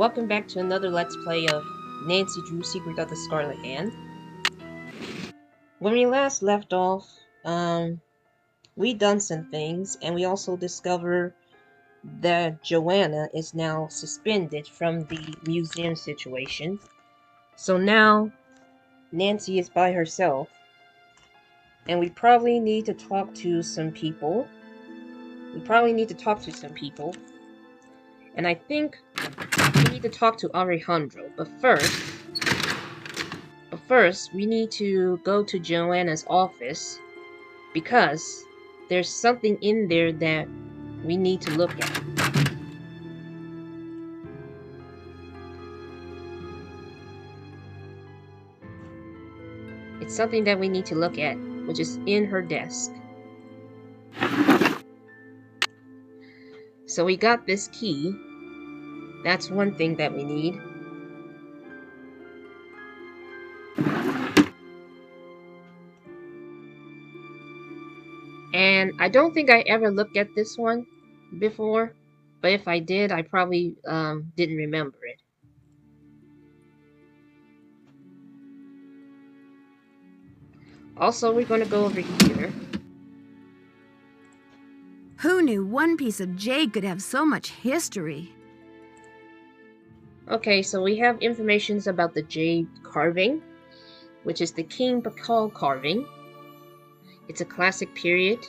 welcome back to another Let's Play of Nancy Drew's Secret of the Scarlet Hand. When we last left off, we done some things, and we also discovered that Joanna is now suspended from the museum situation. So now, Nancy is by herself, and we probably need to talk to some people. And I think we need to talk to Alejandro, but first we need to go to Joanna's office because there's something in there that we need to look at. It's something that we need to look at, which is in her desk. So we got this key. That's one thing that we need. And I don't think I ever looked at this one before, but if I did, I probably didn't remember it. Also, we're going to go over here. Who knew one piece of jade could have so much history? Okay, so we have information about the jade carving, which is the King Pakal carving. It's a classic period.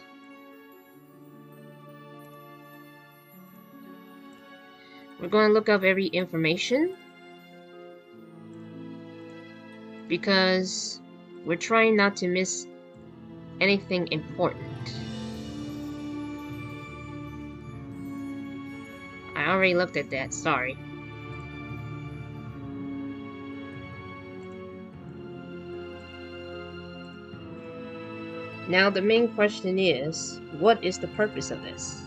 We're going to look up every information because we're trying not to miss anything important. I already looked at that, sorry. Now the main question is, what is the purpose of this?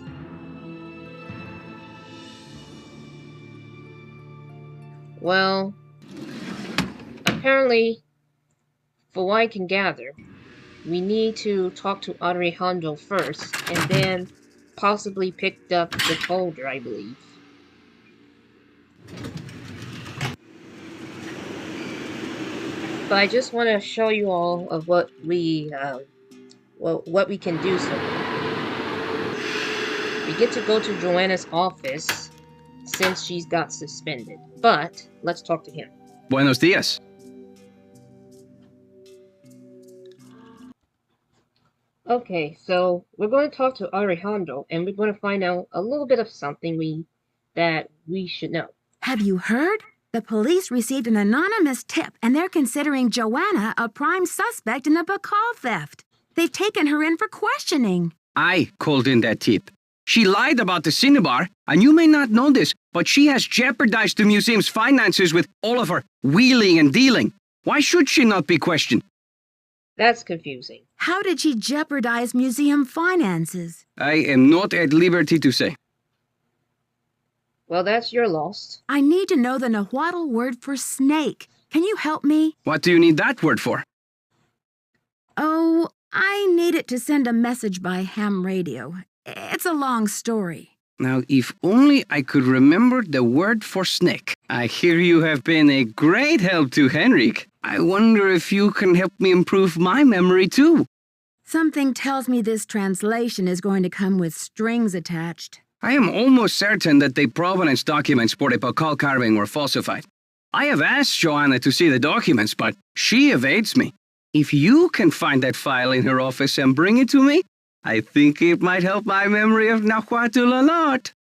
Well, apparently, for what I can gather, we need to talk to Alejandro first, and then possibly pick up the folder, I believe. But I just want to show you all of what we can do. So we get to go to Joanna's office since she's got suspended. But let's talk to him. Buenos días. Okay, so we're going to talk to Alejandro, and we're going to find out a little bit of something that we should know. Have you heard? The police received an anonymous tip, and they're considering Joanna a prime suspect in the Bacall theft. They've taken her in for questioning. I called in that tip. She lied about the Cinnabar, and you may not know this, but she has jeopardized the museum's finances with all of her wheeling and dealing. Why should she not be questioned? That's confusing. How did she jeopardize museum finances? I am not at liberty to say. Well, that's your loss. I need to know the Nahuatl word for snake. Can you help me? What do you need that word for? Oh, I need it to send a message by ham radio. It's a long story. Now, if only I could remember the word for snake. I hear you have been a great help to Henrik. I wonder if you can help me improve my memory too. Something tells me this translation is going to come with strings attached. I am almost certain that the provenance documents for the Bacall carving were falsified. I have asked Joanna to see the documents, but she evades me. If you can find that file in her office and bring it to me, I think it might help my memory of Nahuatl a lot.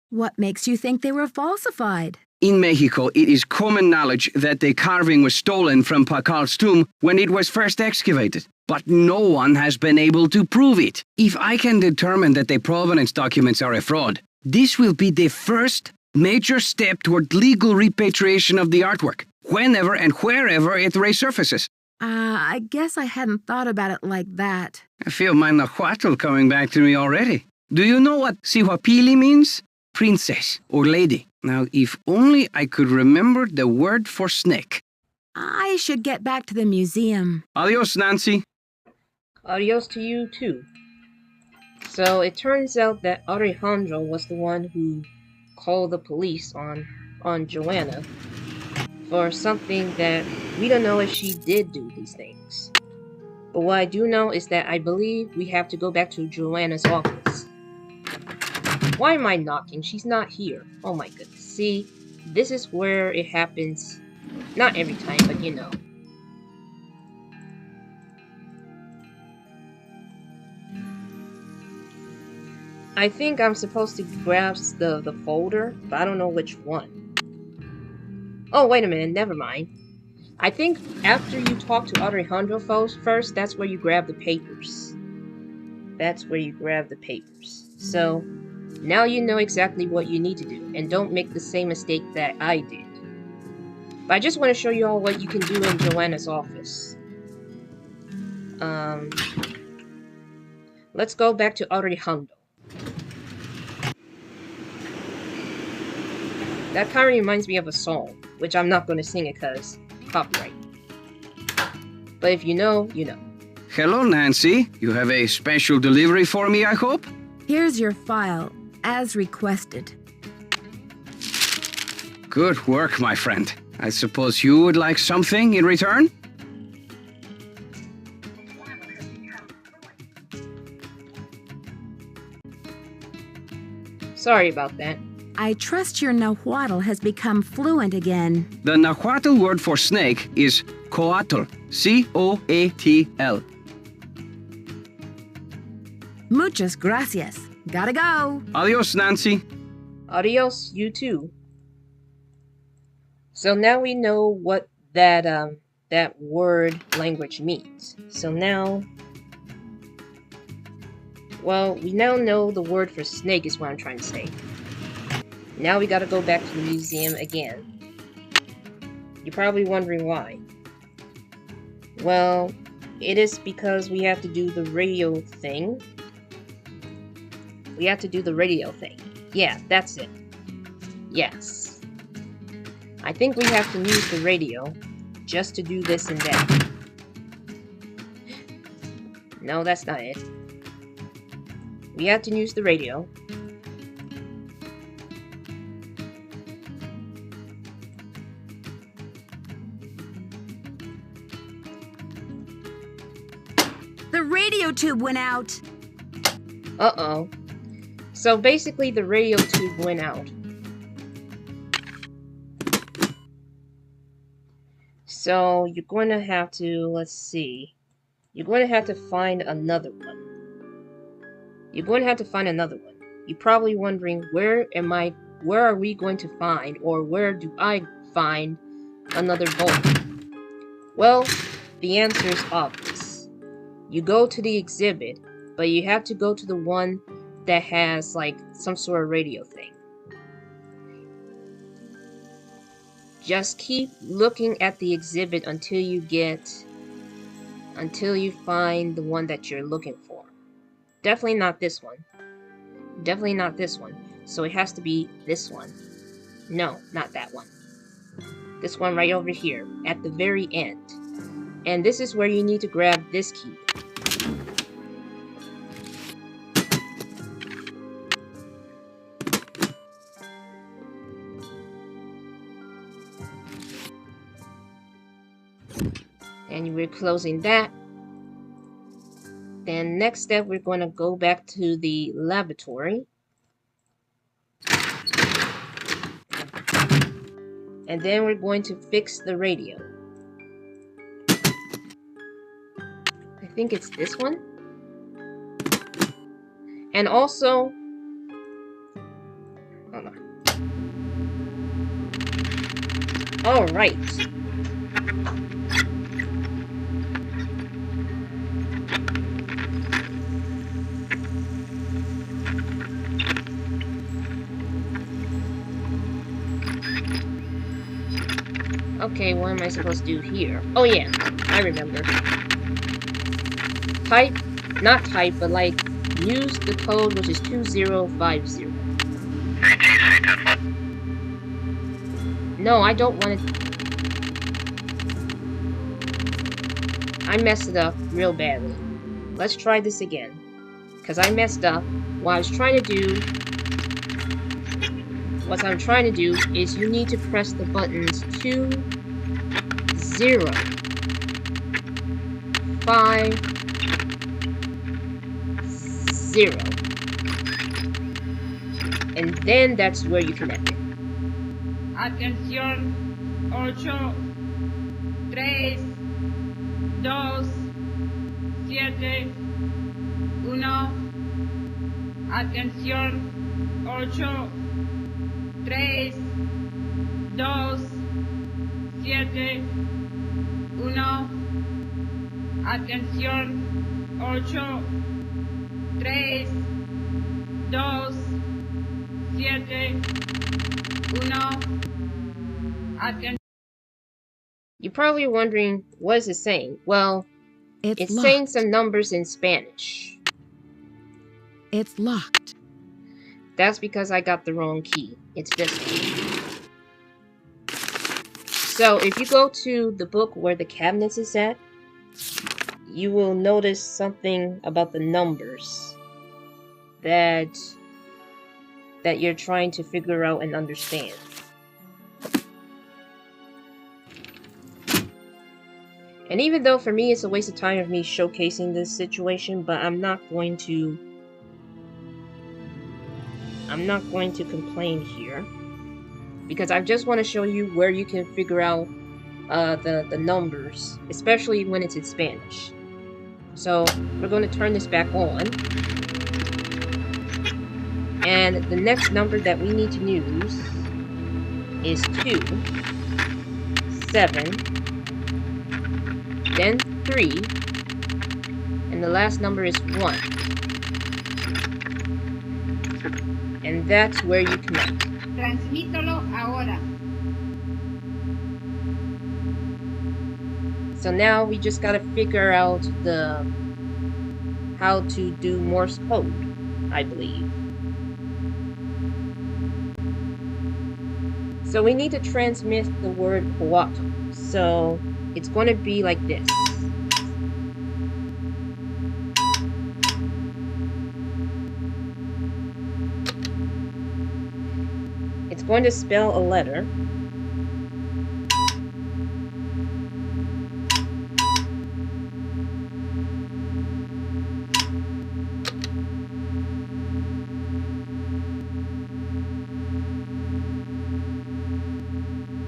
What makes you think they were falsified? In Mexico, it is common knowledge that the carving was stolen from Bacall's tomb when it was first excavated. But no one has been able to prove it. If I can determine that the provenance documents are a fraud, this will be the first major step toward legal repatriation of the artwork, whenever and wherever it resurfaces. I guess I hadn't thought about it like that. I feel my Nahuatl coming back to me already. Do you know what Sihuapili means? Princess or lady. Now, if only I could remember the word for snake. I should get back to the museum. Adios, Nancy. Adios to you, too. So it turns out that Alejandro was the one who called the police on Joanna for something that we don't know if she did do these things. But what I do know is that I believe we have to go back to Joanna's office. Why am I knocking? She's not here. Oh my goodness. See, this is where it happens. Not every time, but you know. I think I'm supposed to grab the folder, but I don't know which one. Oh, wait a minute. Never mind. I think after you talk to Alejandro first, that's where you grab the papers. That's where you grab the papers. So, now you know exactly what you need to do, and don't make the same mistake that I did. But I just want to show you all what you can do in Joanna's office. Let's go back to Alejandro. That kind of reminds me of a song, which I'm not going to sing it because copyright. But if you know, you know. Hello, Nancy. You have a special delivery for me, I hope? Here's your file, as requested. Good work, my friend. I suppose you would like something in return? Sorry about that. I trust your Nahuatl has become fluent again. The Nahuatl word for snake is coatl. C-O-A-T-L. Muchas gracias. Gotta go. Adios, Nancy. Adios, you too. So now we know what that word language means. So now, well, we now know the word for snake is what I'm trying to say. Now we gotta go back to the museum again. You're probably wondering why. Well, it is because we have to do the radio thing. We have to do the radio thing. Yeah, that's it. Yes. I think we have to use the radio just to do this and that. No, that's not it. We have to use the radio. The radio tube went out. Uh-oh. So basically the radio tube went out. So you're going to have to, let's see. You're going to have to find another one. You're going to have to find another one. You're probably wondering, where are we going to find, or where do I find another bolt? Well, the answer is obvious. You go to the exhibit, but you have to go to the one that has like some sort of radio thing. Just keep looking at the exhibit until you find the one that you're looking for. Definitely not this one. Definitely not this one. So it has to be this one. No, not that one. This one right over here, at the very end. And this is where you need to grab this key. And we're closing that. Then next step, we're going to go back to the laboratory. And then we're going to fix the radio. I think it's this one. And also, hold on. All right. Okay, what am I supposed to do here? Oh yeah, I remember. Not type, but like, use the code which is 2050. No, I don't want to... I messed it up real badly. Let's try this again. because I messed up. What I'm trying to do is you need to press the buttons 2, 0, 5, 0. And then that's where you connect it. Atención, 8, 3, 2, 7, 1. Atención, 8, 3, 2, 7, 1. Atención, 8, 3, 2, 7, 1. Atención. You're probably wondering, what is it saying? Well, it's locked. saying some numbers in Spanish. It's locked. That's because I got the wrong key. It's this one. So if you go to the book where the cabinets is at, you will notice something about the numbers that you're trying to figure out and understand. And even though for me it's a waste of time of me showcasing this situation, but I'm not going to complain here, because I just want to show you where you can figure out the numbers, especially when it's in Spanish. So we're going to turn this back on, and the next number that we need to use is 2, 7, then 3, and the last number is 1. And that's where you connect. Transmítalo ahora. So now we just gotta figure out how to do Morse code, I believe. So we need to transmit the word cuatro. So it's going to be like this. It's going to spell a letter.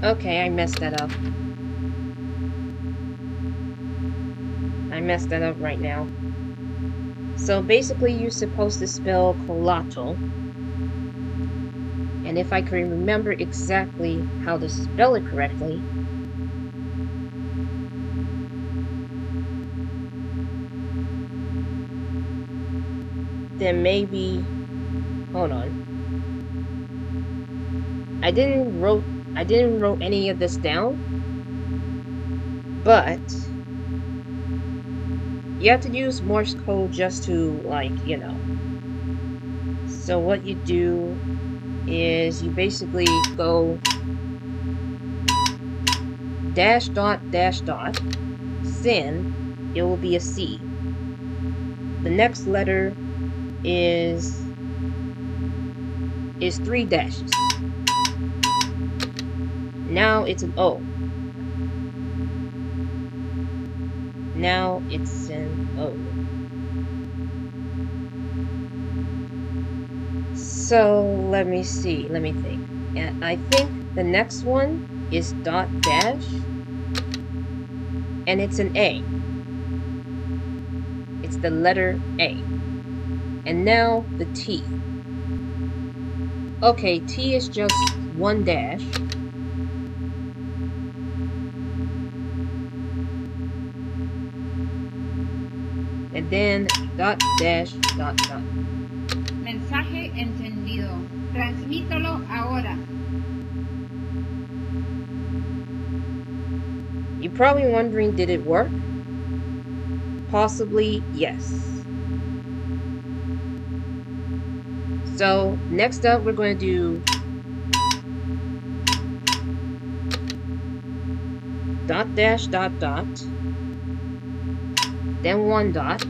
Okay, I messed that up. I messed that up right now. So basically you're supposed to spell colato. And if I can remember exactly how to spell it correctly, then maybe, hold on. I didn't wrote any of this down, but you have to use Morse code just to, like, you know. So what you do is you basically go dash dot, sin, it will be a C. The next letter is 3 dashes. Now it's an O. Now it's an O. So let me see, let me think. And I think the next one is dot dash, and it's an A. It's the letter A. And now the T. Okay, T is just 1 dash. And then dot dash dot dot. Mensaje encendido. Transmítalo ahora. You're probably wondering, did it work? Possibly, yes. So next up we're going to do dot dash dot dot, then 1 dot.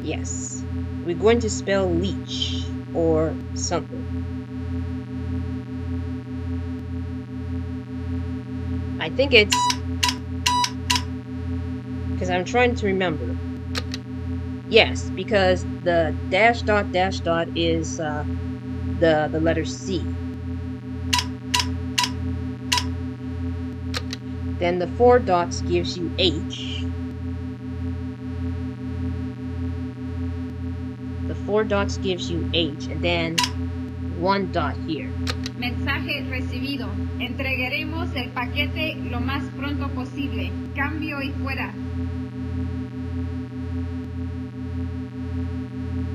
Yes. We're going to spell leech or something. I think it's because I'm trying to remember. Yes, because the dash dot is the letter C. Then the 4 dots gives you H. The 4 dots gives you H, and then 1 dot here. Mensaje recibido. Entregaremos el paquete lo más pronto posible. Cambio y fuera.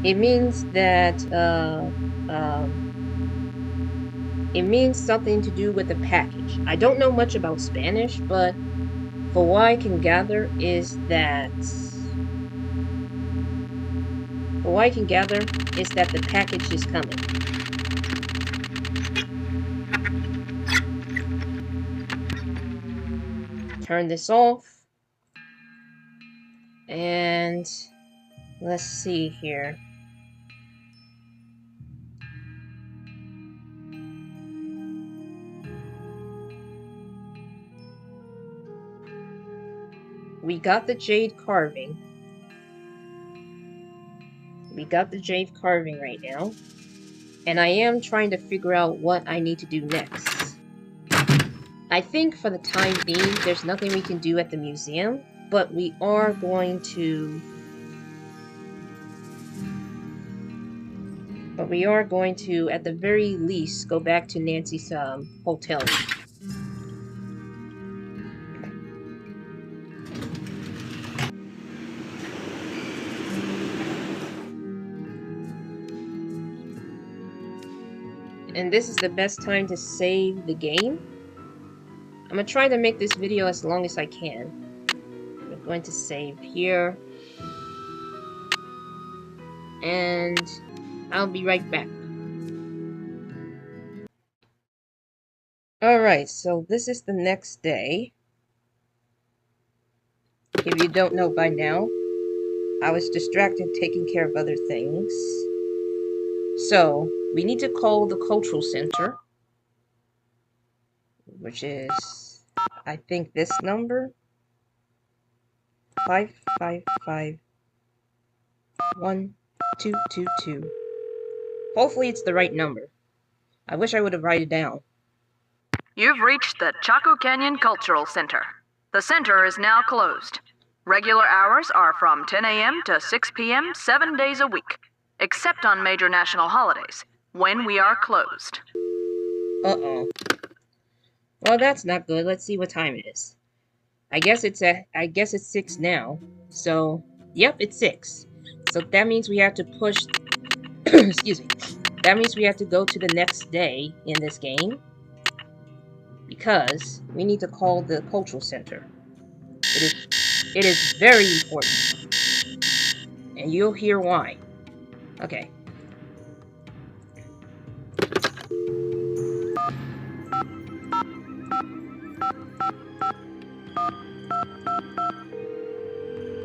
It means that it means something to do with the package. I don't know much about Spanish, but for what I can gather is that the package is coming. Turn this off. And let's see here. We got the jade carving. We got the jade carving right now. And I am trying to figure out what I need to do next. I think for the time being, there's nothing we can do at the museum, but we are going to... at the very least, go back to Nancy's hotel room. And this is the best time to save the game. I'm gonna try to make this video as long as I can. I'm going to save here. And I'll be right back. Alright, so this is the next day. If you don't know by now, I was distracted taking care of other things. So, we need to call the cultural center, which is, I think, this number. 555-1222. Hopefully it's the right number. I wish I would have written it down. You've reached the Chaco Canyon Cultural Center. The center is now closed. Regular hours are from 10 a.m. to 6 p.m. 7 days a week, except on major national holidays, when we are closed. Uh-oh. Well, that's not good. Let's see what time it is. I guess it's 6 now. So, yep, it's 6. So that means we have to push... excuse me. That means we have to go to the next day in this game. Because we need to call the cultural center. It is very important. And you'll hear why. Okay.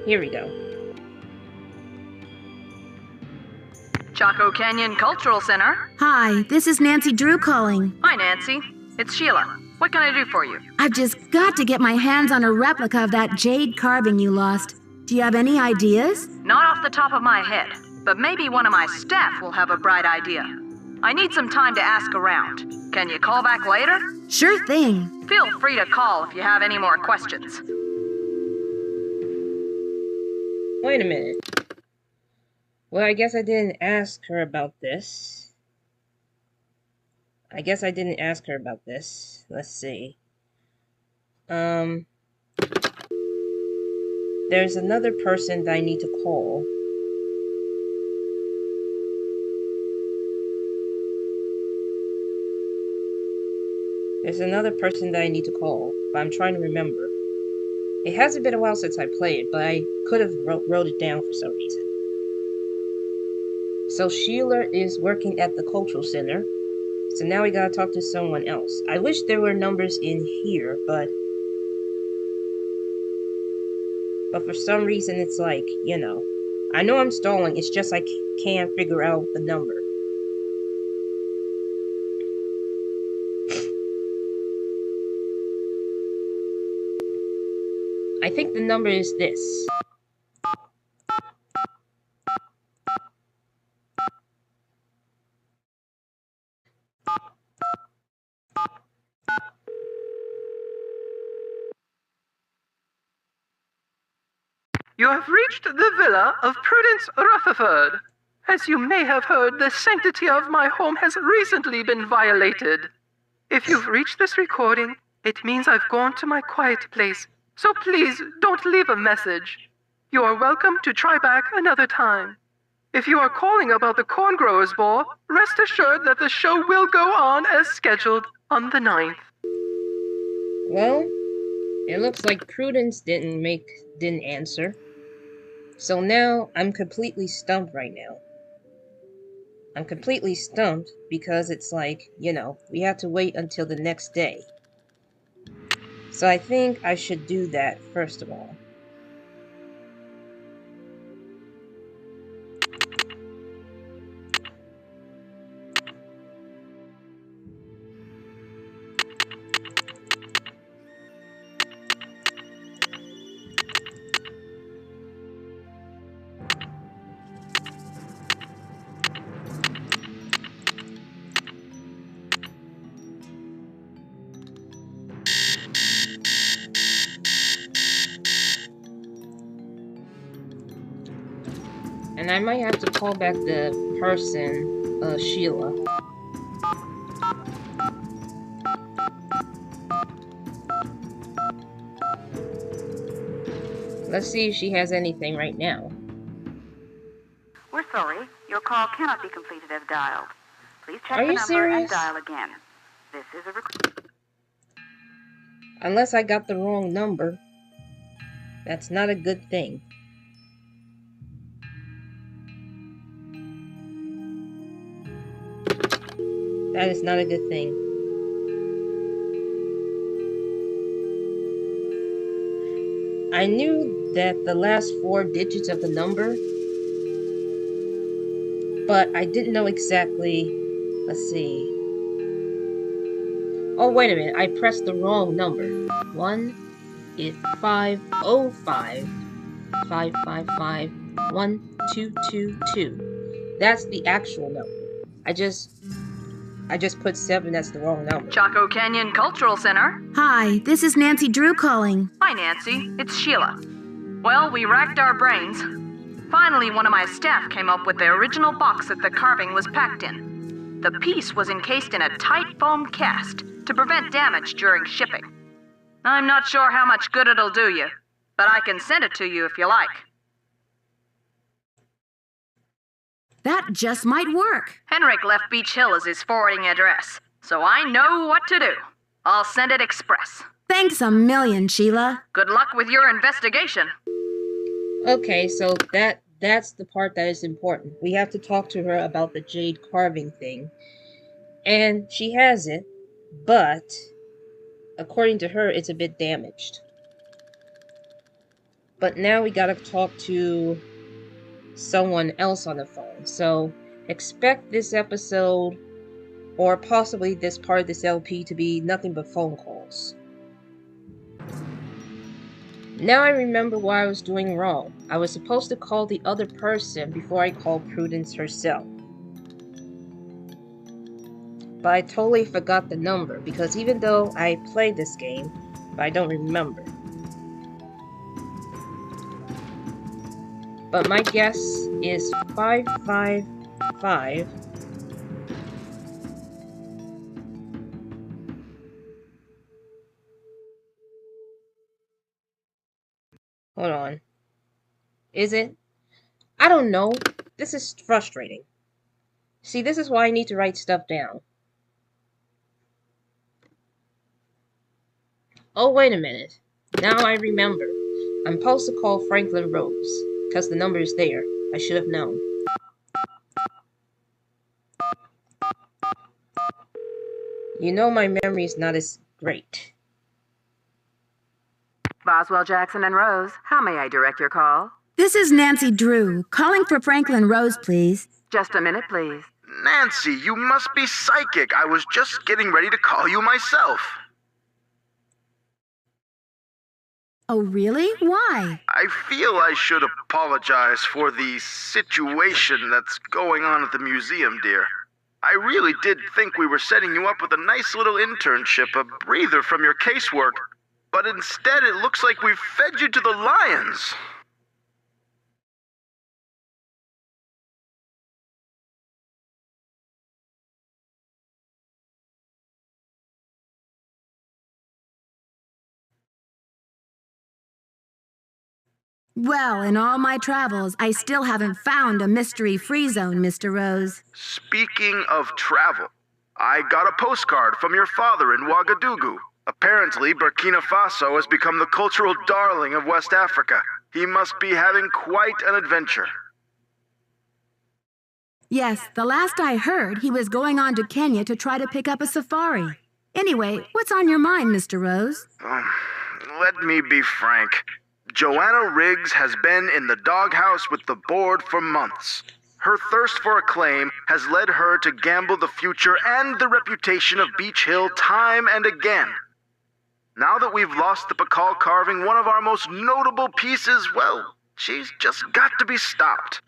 Here we go. Chaco Canyon Cultural Center. Hi, this is Nancy Drew calling. Hi, Nancy. It's Sheila. What can I do for you? I've just got to get my hands on a replica of that jade carving you lost. Do you have any ideas? Not off the top of my head, but maybe one of my staff will have a bright idea. I need some time to ask around. Can you call back later? Sure thing. Feel free to call if you have any more questions. Wait a minute. Well, I guess I didn't ask her about this. Let's see. There's another person that I need to call. But I'm trying to remember. It hasn't been a while since I played it, but I could have wrote it down for some reason. So Sheila is working at the cultural center. So now we gotta talk to someone else. I wish there were numbers in here, but for some reason it's like, you know, I know I'm stalling, it's just I can't figure out the number. I think the number is this. You have reached the villa of Prudence Rutherford. As you may have heard, the sanctity of my home has recently been violated. If you've reached this recording, it means I've gone to my quiet place, so please don't leave a message. You are welcome to try back another time. If you are calling about the Corn Growers Ball, rest assured that the show will go on as scheduled on the 9th. Well, it looks like Prudence didn't answer. So now I'm completely stumped right now. I'm completely stumped because it's like, we have to wait until the next day. So I think I should do that first of all. And I might have to call back the person, Sheila. Let's see if she has anything right now. We're sorry. Your call cannot be completed as dialed. Please check Are the you number serious? and dial again. This is a Unless I got the wrong number. That's not a good thing. That is not a good thing. I knew that the last 4 digits of the number, but I didn't know exactly. Let's see. Oh, wait a minute. I pressed the wrong number. 1 is 505 555 1222. That's the actual number. I just put 7 as the wrong number. Chaco Canyon Cultural Center. Hi, this is Nancy Drew calling. Hi, Nancy. It's Sheila. Well, we racked our brains. Finally, one of my staff came up with the original box that the carving was packed in. The piece was encased in a tight foam cast to prevent damage during shipping. I'm not sure how much good it'll do you, but I can send it to you if you like. That just might work. Henrik left Beach Hill as his forwarding address, so I know what to do. I'll send it express. Thanks a million, Sheila. Good luck with your investigation. Okay, so that's the part that is important. We have to talk to her about the jade carving thing. And she has it, but according to her, it's a bit damaged. But now we gotta talk to someone else on the phone. So expect this episode, or possibly this part of this LP, to be nothing but phone calls. Now I remember what I was doing wrong. I was supposed to call the other person before I called Prudence herself. But I totally forgot the number, because even though I played this game, I don't remember. But my guess is 555. Hold on. Is it? I don't know. This is frustrating. See, this is why I need to write stuff down. Oh, wait a minute. Now I remember. I'm supposed to call Franklin Rose, because the number is there. I should have known. You know my memory is not as great. Boswell, Jackson, and Rose. How may I direct your call? This is Nancy Drew, calling for Franklin Rose, please. Just a minute, please. Nancy, you must be psychic. I was just getting ready to call you myself. Oh, really? Why? I feel I should apologize for the situation that's going on at the museum, dear. I really did think we were setting you up with a nice little internship, a breather from your casework. But instead, it looks like we've fed you to the lions. Well, in all my travels, I still haven't found a mystery-free zone, Mr. Rose. Speaking of travel, I got a postcard from your father in Ouagadougou. Apparently, Burkina Faso has become the cultural darling of West Africa. He must be having quite an adventure. Yes, the last I heard, he was going on to Kenya to try to pick up a safari. Anyway, what's on your mind, Mr. Rose? Let me be frank. Joanna Riggs has been in the doghouse with the board for months. Her thirst for acclaim has led her to gamble the future and the reputation of Beach Hill time and again. Now that we've lost the Pakal carving, one of our most notable pieces, well, she's just got to be stopped.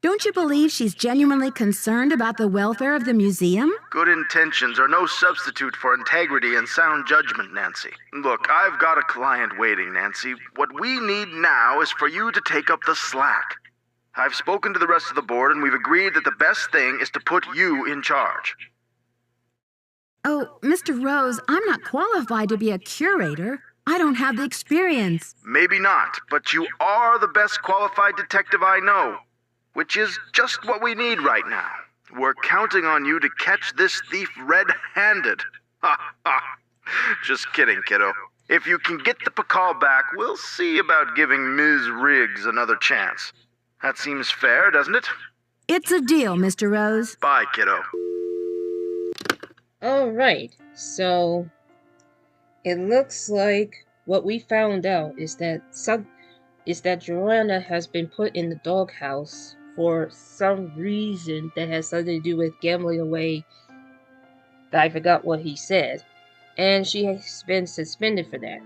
Don't you believe she's genuinely concerned about the welfare of the museum? Good intentions are no substitute for integrity and sound judgment, Nancy. Look, I've got a client waiting, Nancy. What we need now is for you to take up the slack. I've spoken to the rest of the board, and we've agreed that the best thing is to put you in charge. Oh, Mr. Rose, I'm not qualified to be a curator. I don't have the experience. Maybe not, but you are the best qualified detective I know. Which is just what we need right now. We're counting on you to catch this thief red-handed. Ha ha. Just kidding, kiddo. If you can get the Pakal back, we'll see about giving Ms. Riggs another chance. That seems fair, doesn't it? It's a deal, Mr. Rose. Bye, kiddo. Alright, so it looks like what we found out is that Joanna has been put in the doghouse for some reason that has something to do with gambling away. I forgot what he said. And she has been suspended for that.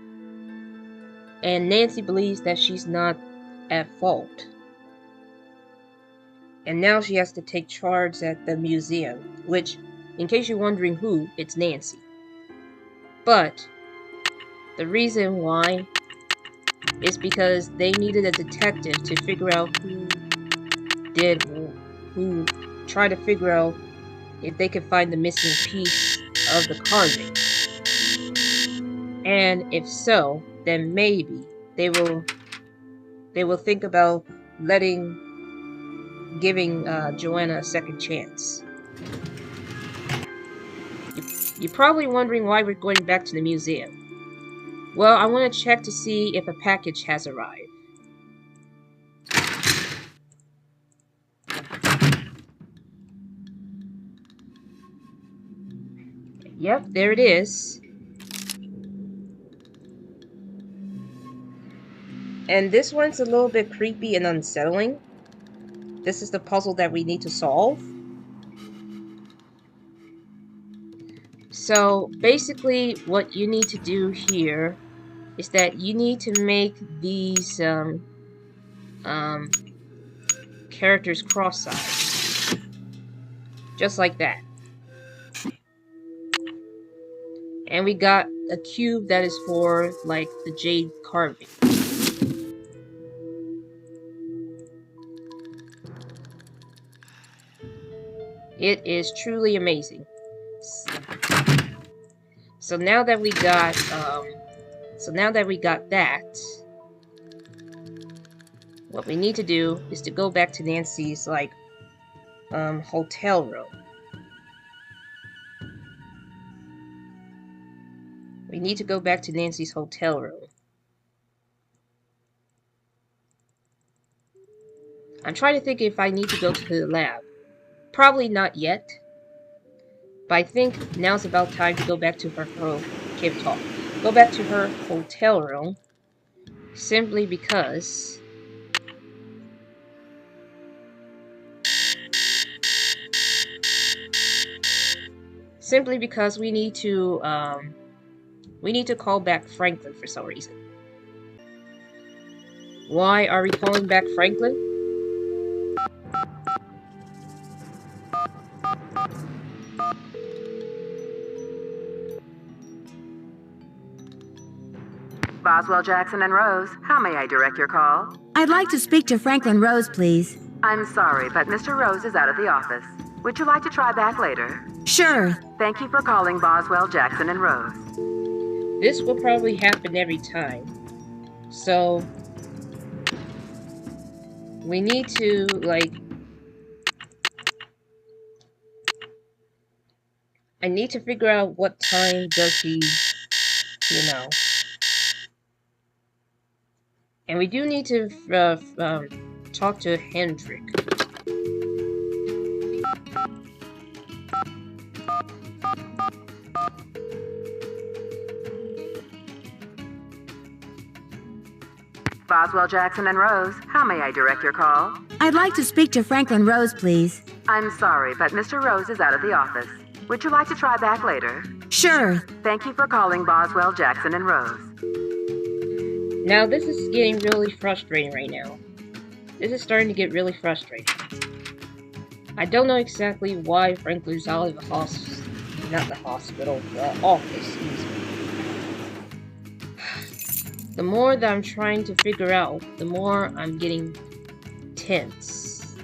And Nancy believes that she's not at fault. And now she has to take charge at the museum, which, in case you're wondering who, it's Nancy. But the reason why is because they needed a detective to figure out who tried to figure out if they could find the missing piece of the carving. And if so, then maybe they will think about giving Joanna a second chance. You're probably wondering why we're going back to the museum. Well, I want to check to see if a package has arrived. Yep, there it is. And this one's a little bit creepy and unsettling. This is the puzzle that we need to solve. So basically what you need to do here is that you need to make these characters cross-eyed. Just like that. And we got a cube that is for, like, the jade carving. It is truly amazing. So now that we got that, what we need to do is to go back to Nancy's, like, hotel room. We need to go back to Nancy's hotel room. I'm trying to think if I need to go to the lab. Probably not yet. But I think now's about time to go back to her cave talk. go back to her hotel room simply because we need to call back Franklin for some reason. Why are we calling back Franklin? Boswell, Jackson, and Rose, how may I direct your call? I'd like to speak to Franklin Rose, please. I'm sorry, but Mr. Rose is out of the office. Would you like to try back later? Sure. Thank you for calling Boswell, Jackson, and Rose. This will probably happen every time. So we need to, like, I need to figure out what time does he, you know. And we do need to talk to Hendrik. Boswell, Jackson, and Rose, how may I direct your call? I'd like to speak to Franklin Rose, please. I'm sorry, but Mr. Rose is out of the office. Would you like to try back later? Sure. Thank you for calling Boswell, Jackson, and Rose. Now, this is getting really frustrating right now. This is starting to get really frustrating. I don't know exactly why Franklin's out of the office, excuse me. The more that I'm trying to figure out, the more I'm getting tense.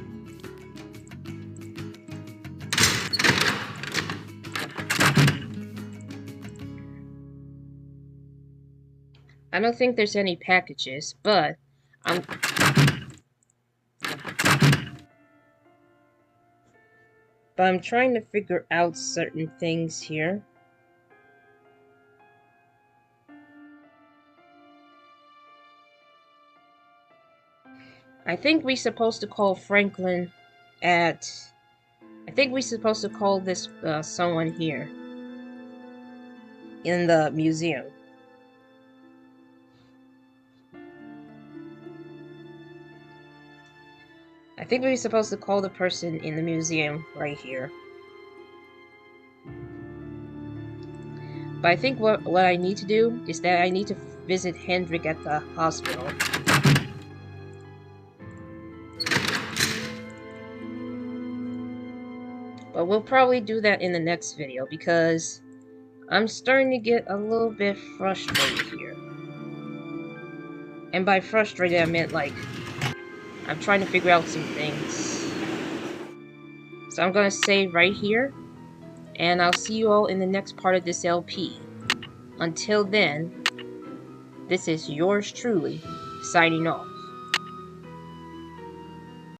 I don't think there's any packages, but I'm trying to figure out certain things here. I think we're supposed to call Franklin at... I think we're supposed to call this someone here in the museum. I think we're supposed to call the person in the museum right here. But I think what I need to do is that I need to visit Hendrik at the hospital. But we'll probably do that in the next video because I'm starting to get a little bit frustrated here. And by frustrated, I meant like I'm trying to figure out some things. So I'm gonna save right here, and I'll see you all in the next part of this LP. Until then, this is yours truly, signing off.